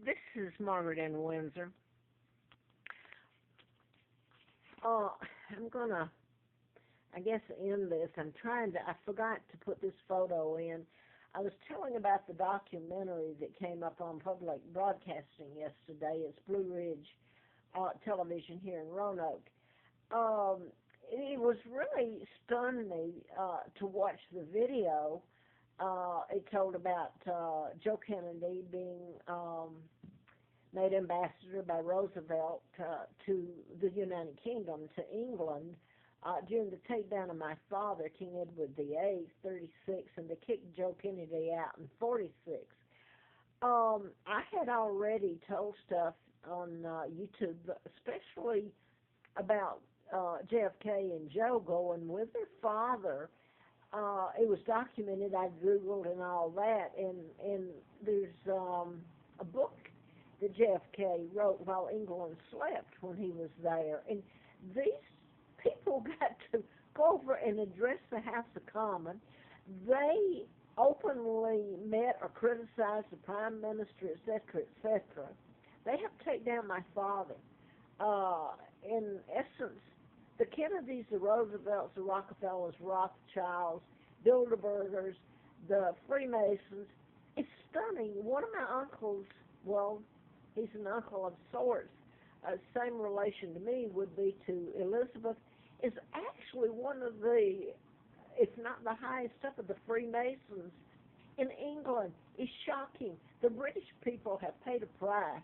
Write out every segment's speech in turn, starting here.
This is Margaret in Windsor. I'm gonna, I guess, end this. I forgot to put this photo in. I was telling about the documentary that came up on public broadcasting yesterday. It's Blue Ridge Television here in Roanoke. Um, it was really stunned me to watch the video. It told about Joe Kennedy being made ambassador by Roosevelt to the United Kingdom, to England, during the takedown of my father, King Edward VIII, 36, and they kicked Joe Kennedy out in 46. I had already told stuff on YouTube, especially about JFK and Joe going with their father. It was documented. I Googled and all that, and there's a book that JFK wrote while England slept when he was there. And these people got to go over and address the House of Commons. They openly met or criticized the Prime Minister, etc., etc. They have to take down my father. In essence, the Kennedys, the Roosevelts, the Rockefellers, Rothschilds, Bilderbergers, the Freemasons. It's stunning. One of my uncles, well, he's an uncle of sorts. Same relation to me would be to Elizabeth, is actually one of the, if not the highest up of the Freemasons in England. It's shocking. The British people have paid a price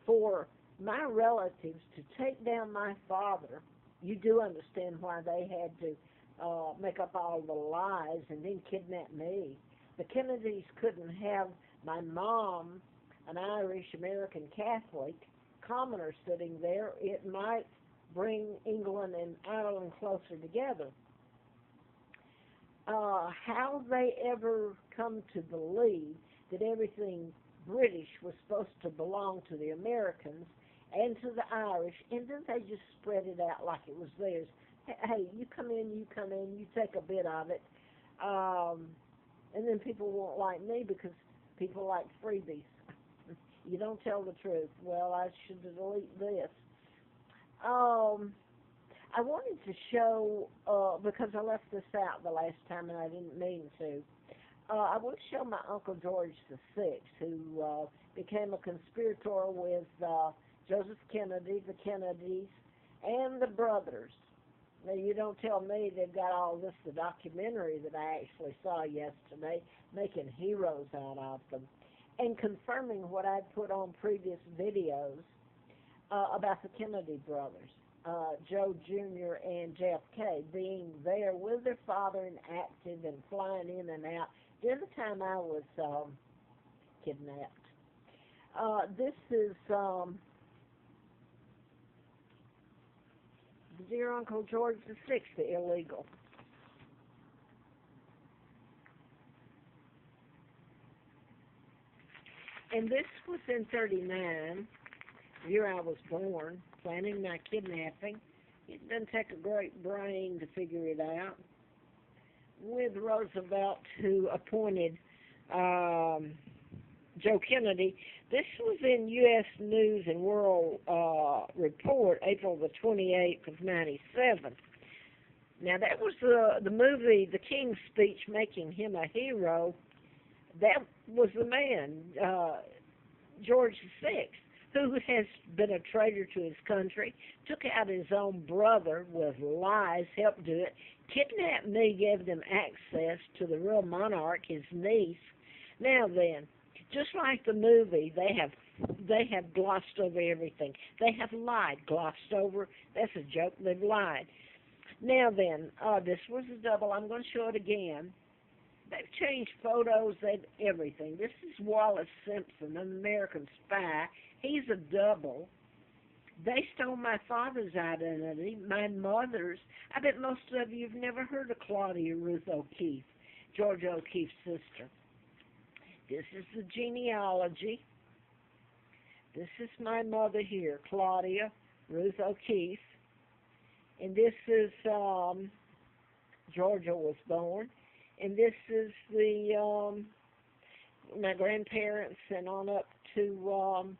for my relatives to take down my father. You do understand why they had to make up all the lies and then kidnap me. The Kennedys couldn't have my mom, an Irish American Catholic, commoner sitting there. It might bring England and Ireland closer together. How they ever come to believe that everything British was supposed to belong to the Americans and to the Irish, and then they just spread it out like it was theirs. Hey, you come in, you take a bit of it, and then people won't like me because people like freebies. You don't tell the truth. Well, I should delete this. I wanted to show, because I left this out the last time and I didn't mean to, I want to show my Uncle George VI, who became a conspirator with Joseph Kennedy, the Kennedys, and the brothers. Now, you don't tell me they've got all this, the documentary that I actually saw yesterday, making heroes out of them, and confirming what I'd put on previous videos about the Kennedy brothers, Joe Jr. and JFK, being there with their father and active and flying in and out during the time I was kidnapped. This is dear Uncle George VI, the illegal. And this was in 39, the year I was born, planning my kidnapping. It doesn't take a great brain to figure it out. With Roosevelt, who appointed Joe Kennedy. This was in U.S. News and World Report, April the 28th of 97. Now, that was the movie, The King's Speech, making him a hero. That was the man, George VI, who has been a traitor to his country, took out his own brother with lies, helped do it, kidnapped me, gave them access to the real monarch, his niece. Now then, just like the movie, they have glossed over everything. They have lied, glossed over. That's a joke. They've lied. Now then, this was a double. I'm going to show it again. They've changed photos and everything. This is Wallace Simpson, an American spy. He's a double. They stole my father's identity, my mother's. I bet most of you have never heard of Claudia Ruth O'Keefe, George O'Keefe's sister. This is the genealogy. This is my mother here, Claudia Ruth O'Keefe. And this is Georgia was born. And this is the my grandparents and on up to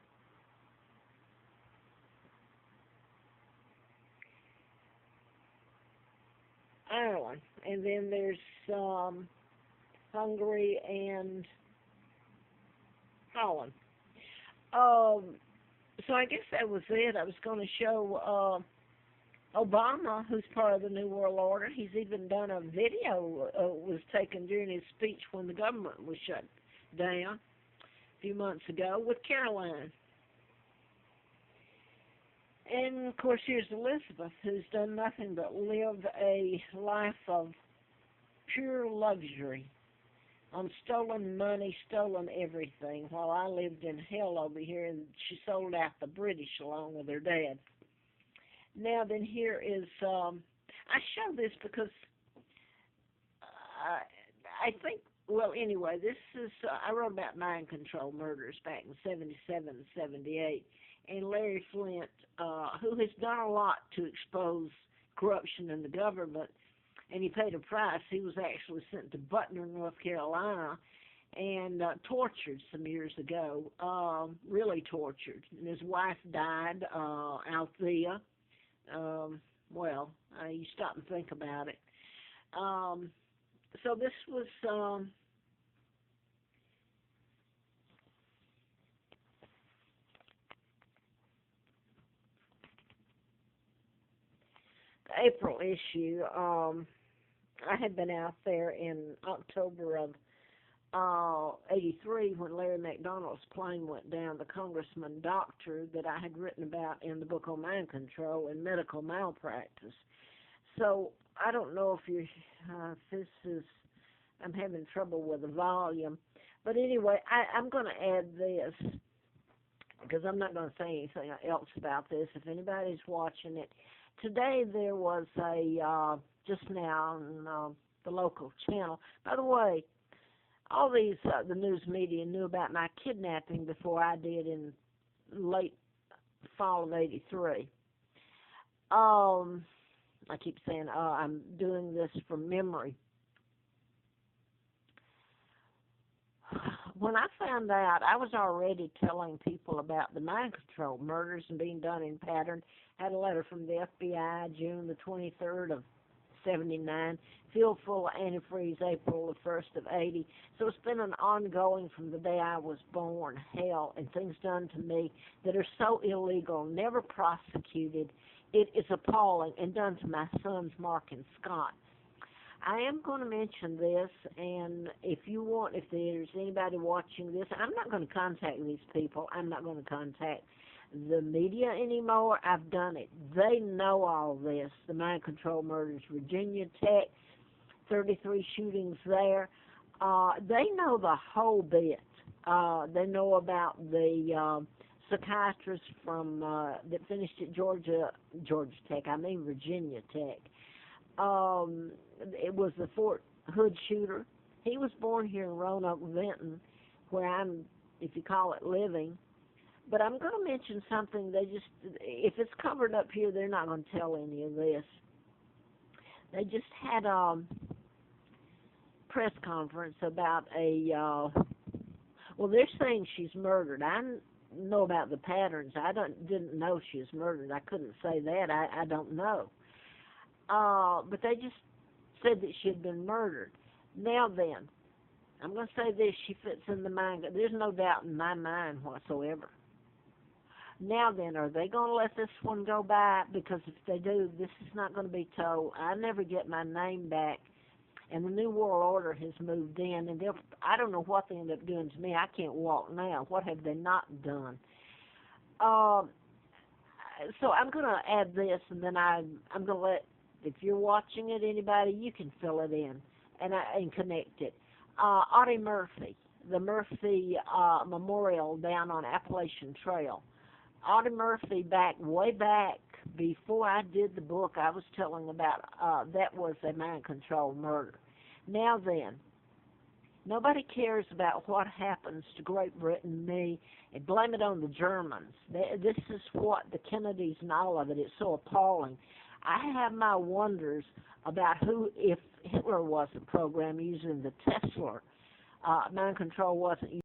Ireland, and then there's Hungary and Holland. So I guess that was it. I was going to show Obama, who's part of the New World Order. He's even done a video was taken during his speech when the government was shut down a few months ago with Caroline. And, of course, here's Elizabeth, who's done nothing but live a life of pure luxury on stolen money, stolen everything, while I lived in hell over here, and she sold out the British along with her dad. Now then, here is, I show this because I think, well, anyway, this is, I wrote about mind control murders back in 77 and 78, and Larry Flint, who has done a lot to expose corruption in the government, and he paid a price. He was actually sent to Butner, North Carolina, and tortured some years ago, really tortured. And his wife died, Althea. Well, you stop and think about it. So this was the April issue. I had been out there in October of 83 when Larry McDonald's plane went down, the congressman doctor that I had written about in the book on mind control and medical malpractice. So I don't know if you, this is, I'm having trouble with the volume. But anyway, I'm going to add this because I'm not going to say anything else about this. If anybody's watching it, today there was a, just now on the local channel. By the way, all these, the news media knew about my kidnapping before I did in late fall of 83. I keep saying, I'm doing this from memory. When I found out, I was already telling people about the mind control murders and being done in pattern. I had a letter from the FBI June the 23rd of 79, field full of antifreeze April the 1st of 80. So it's been an ongoing from the day I was born, hell, and things done to me that are so illegal, never prosecuted. It is appalling, and done to my sons, Mark and Scott. I am going to mention this, and if you want, if there's anybody watching this, I'm not going to contact these people. I'm not going to contact the media anymore. I've done it. They know all this. The mind control murders, Virginia Tech, 33 shootings there. They know the whole bit. They know about the psychiatrist from that finished at Virginia Tech. It was the Fort Hood shooter. He was born here in Roanoke, Benton, where I'm, if you call it, living. But I'm going to mention something. They just, if it's covered up here, they're not going to tell any of this. They just had a press conference about a, well, they're saying she's murdered. I know about the patterns. I didn't know she was murdered. I couldn't say that. I don't know. But they just said that she had been murdered. Now then, I'm going to say this, she fits in the mind. There's no doubt in my mind whatsoever. Now then, are they going to let this one go by? Because if they do, this is not going to be told. I never get my name back, and the New World Order has moved in, and I don't know what they end up doing to me. I can't walk now. What have they not done? So I'm going to add this, and then I'm going to let, if you're watching it, anybody, you can fill it in and connect it. Audie Murphy, the Murphy Memorial down on Appalachian Trail. Audie Murphy, way back before I did the book I was telling about, that was a mind control murder. Now then, nobody cares about what happens to Great Britain and me, and blame it on the Germans. This is what the Kennedys and all of it, it's so appalling. I have my wonders about who, if Hitler wasn't programmed using the Tesla, mind control wasn't